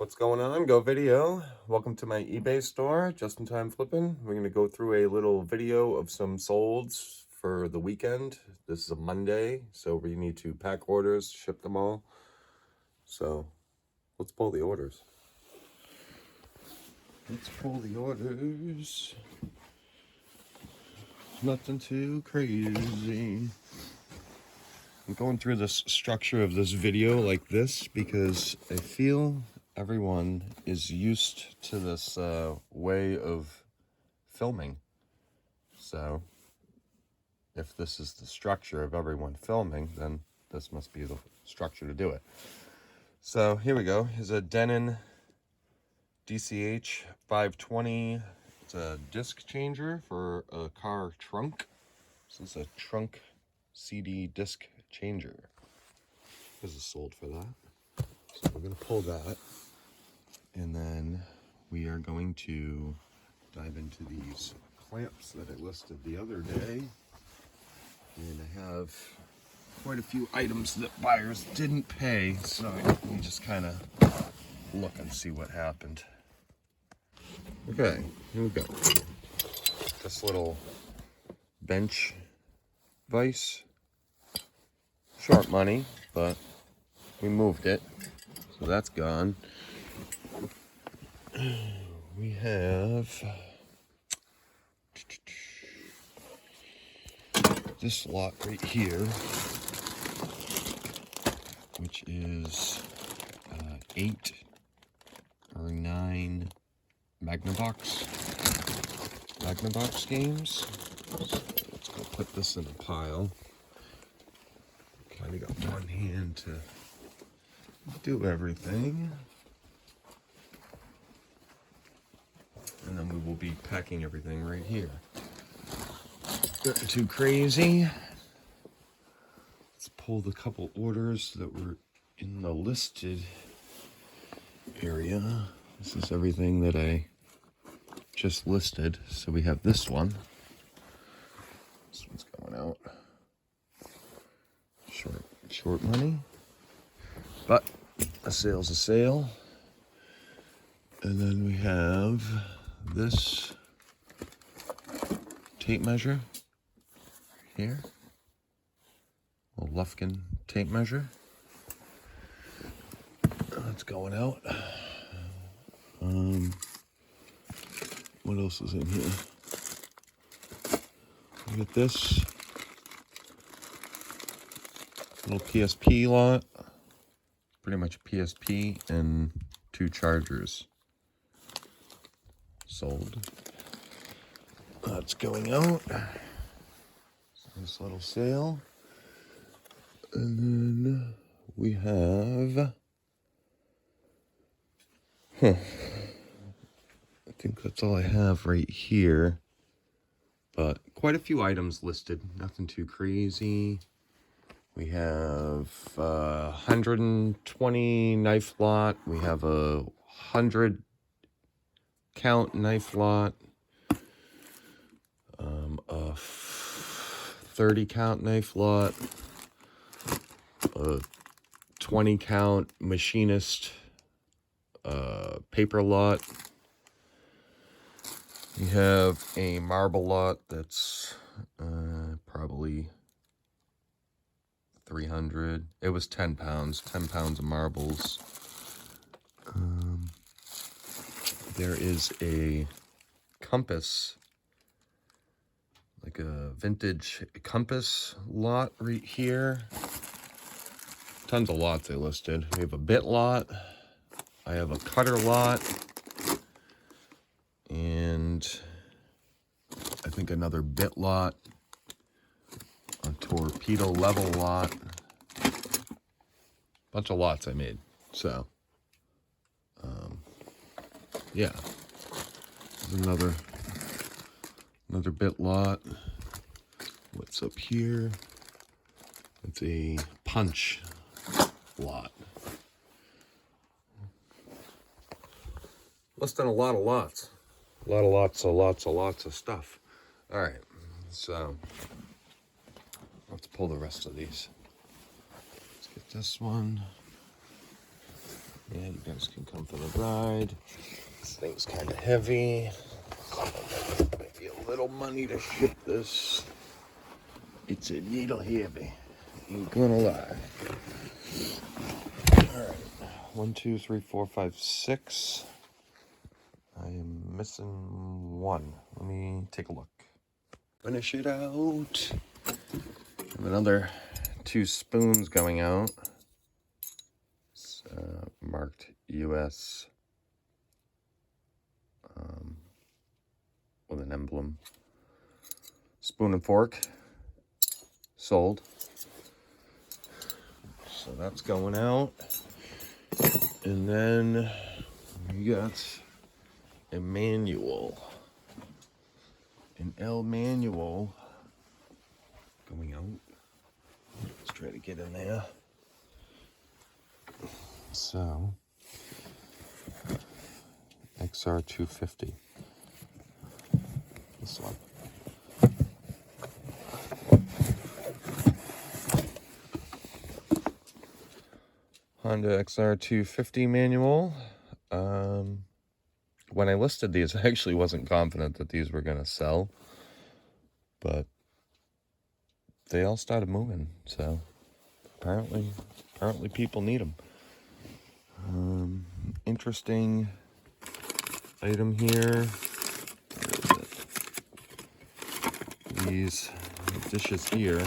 What's going on? Go Video. Welcome to my eBay store, Just in Time Flipping. We're going to go through a little video of some solds for the weekend. This is a Monday, so we need to pack orders, ship them all. So let's pull the orders. Nothing too crazy. I'm going through this structure of this video like this because I feel everyone is used to this way of filming. So if this is the structure of everyone filming, then this must be the structure to do it. So here we go. Here's a Denon DCH 520. It's a disc changer for a car trunk. This is a trunk CD disc changer. This is sold for that. So we're going to pull that. And then we are going to dive into these clamps that I listed the other day. And I have quite a few items that buyers didn't pay. So we just kind of look and see what happened. Okay, here we go. This little bench vise. Short money, but we moved it. So that's gone. We have this lot right here, which is 8 or 9 Magnavox games. So let's go put this in a pile. Kind of got one hand to do everything. And then we will be packing everything right here. Nothing too crazy. Let's pull the couple orders that were in the listed area. This is everything that I just listed. So we have this one. This one's going out. Short money. But a sale's a sale. And then we have this tape measure here. A Lufkin tape measure. That's going out. What else is in here? Look at this little PSP lot. Pretty much PSP and 2 chargers sold. That's going out. Nice little sale. And then we have I think that's all I have right here. But quite a few items listed. Nothing too crazy. We have 120 knife lot. We have a 100 count knife lot. A 30 count knife lot. A 20 count machinist paper lot. We have a marble lot that's probably 300. It was 10 pounds. 10 pounds of marbles. There is a compass, like a vintage compass lot right here. Tons of lots I listed. We have a bit lot. I have a cutter lot. And I think another bit lot. A torpedo level lot. Bunch of lots I made. So, yeah. There's another bit lot. What's up here? It's a punch lot. Less than a lot of lots. A lot of lots of stuff. All right, so let's pull the rest of these. Let's get this one. Yeah, you guys can come for the ride. This thing's kind of heavy. Might be a little money to ship this. It's a little heavy. Ain't gonna lie. Alright. 1, 2, 3, 4, 5, 6. I am missing 1. Let me take a look. Finish it out. I have another 2 spoons going out. It's marked US with an emblem. Spoon and fork sold. So that's going out. And then we got a manual. An L manual going out. Let's try to get in there. So, XR250. This one. Honda XR250 manual. When I listed these, I actually wasn't confident that these were going to sell, but they all started moving, so apparently people need them. Interesting item here. These dishes here.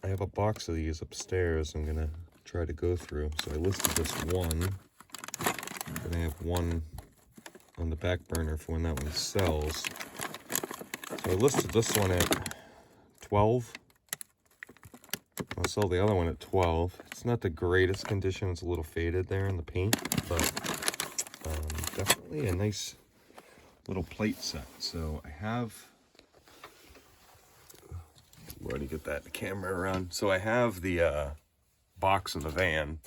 I have a box of these upstairs I'm gonna try to go through. So I listed this one, and I have one on the back burner for when that one sells. So I listed this one at 12. I'll sell the other one at 12. It's not the greatest condition. It's a little faded there in the paint, but definitely a nice little plate set. So I have, where to get that camera around? So I have the box of the van.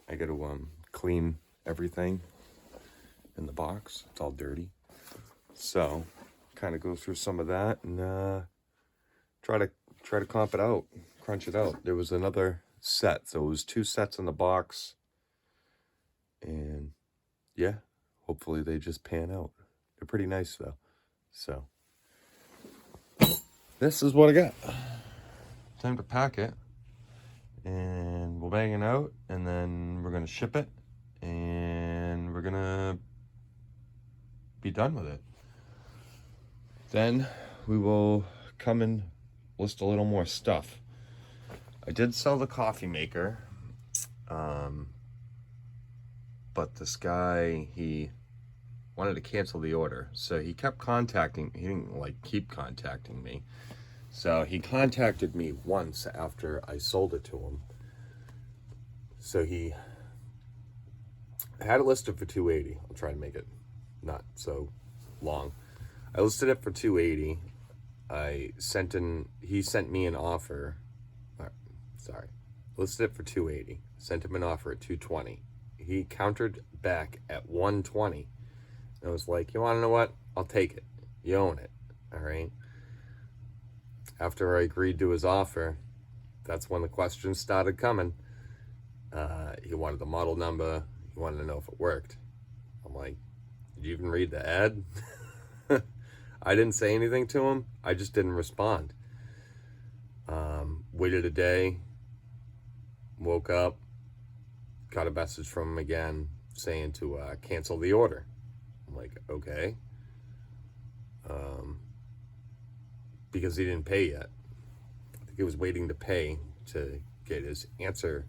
I got to clean everything in the box. It's all dirty. So kind of go through some of that and try to comp it out, crunch it out. There was another set, so it was 2 sets in the box, and yeah, hopefully they just pan out. They're pretty nice though. So this is what I got. Time to pack it, and we'll bang it out, and then we're gonna ship it, and we're gonna be done with it. Then we will come and list a little more stuff. I did sell the coffee maker, but this guy, he wanted to cancel the order. So he kept contacting, he didn't like keep contacting me. So he contacted me once after I sold it to him. So he had it listed for $280. I'll try to make it not so long. I listed it for $280. He sent me an offer. Listed it for $280. Sent him an offer at $220. He countered back at $120. I was like, you want to know what? I'll take it. You own it. All right. After I agreed to his offer, that's when the questions started coming. He wanted the model number. He wanted to know if it worked. I'm like, did you even read the ad? I didn't say anything to him. I just didn't respond. Waited a day. Woke up. Got a message from him again saying to cancel the order. I'm like, okay. Because he didn't pay yet. I think he was waiting to pay to get his answer,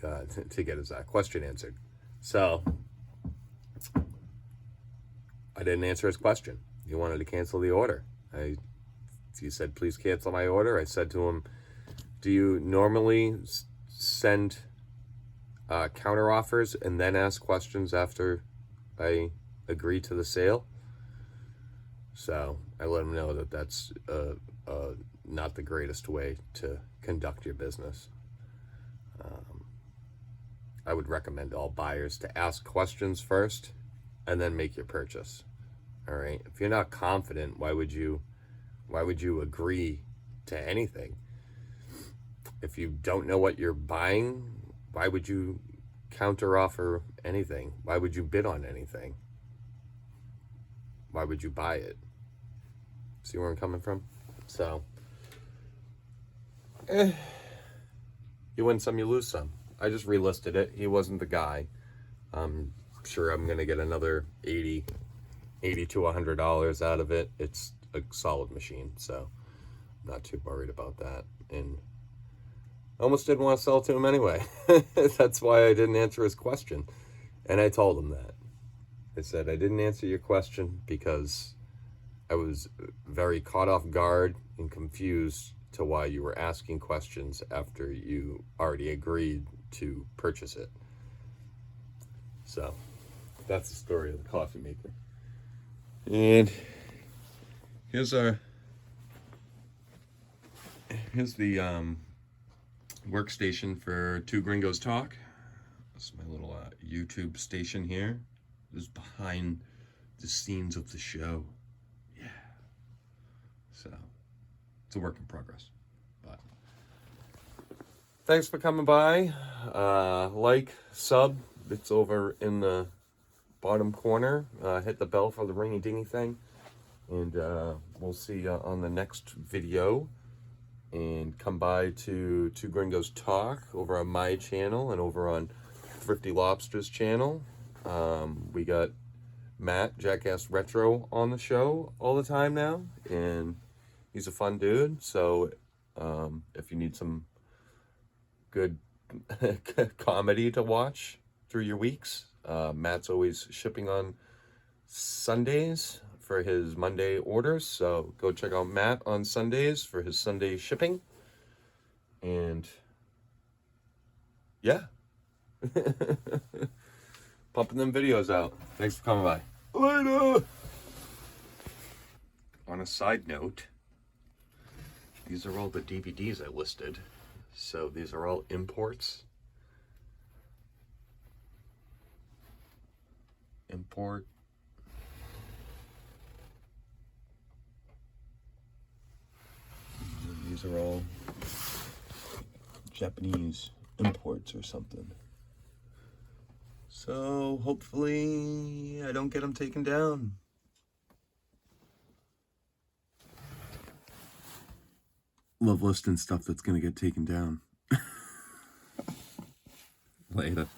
to get his question answered. So I didn't answer his question. He wanted to cancel the order. He said, please cancel my order. I said to him, do you normally send counter offers and then ask questions after I agree to the sale? So I let him know that that's not the greatest way to conduct your business. I would recommend all buyers to ask questions first and then make your purchase. All right. If you're not confident, why would you agree to anything? If you don't know what you're buying, why would you counter offer anything? Why would you bid on anything? Why would you buy it? See where I'm coming from? So, you win some, you lose some. I just relisted it. He wasn't the guy. I'm sure I'm going to get another $80 to $100 out of it. It's a solid machine, so I'm not too worried about that. And I almost didn't want to sell it to him anyway. That's why I didn't answer his question. And I told him that. I said, I didn't answer your question because I was very caught off guard and confused to why you were asking questions after you already agreed to purchase it. So that's the story of the coffee maker. And here's the workstation for Two Gringos Talk. This is my little YouTube station here. This is behind the scenes of the show. Yeah. So it's a work in progress. But thanks for coming by. Like, sub. It's over in the bottom corner. Hit the bell for the ringy dingy thing. And we'll see you on the next video. And come by to Two Gringos Talk over on my channel and over on Thrifty Lobster's channel. We got Matt, Jackass Retro, on the show all the time now. And he's a fun dude. So if you need some good comedy to watch through your weeks, Matt's always shipping on Sundays for his Monday orders, so go check out Matt on Sundays for his Sunday shipping. And yeah, pumping them videos out. Thanks for coming by. Later. On a side note, these are all the DVDs I listed, so these are all imports. Import. These are all Japanese imports or something. So hopefully I don't get them taken down. Love listing stuff that's gonna get taken down. Later.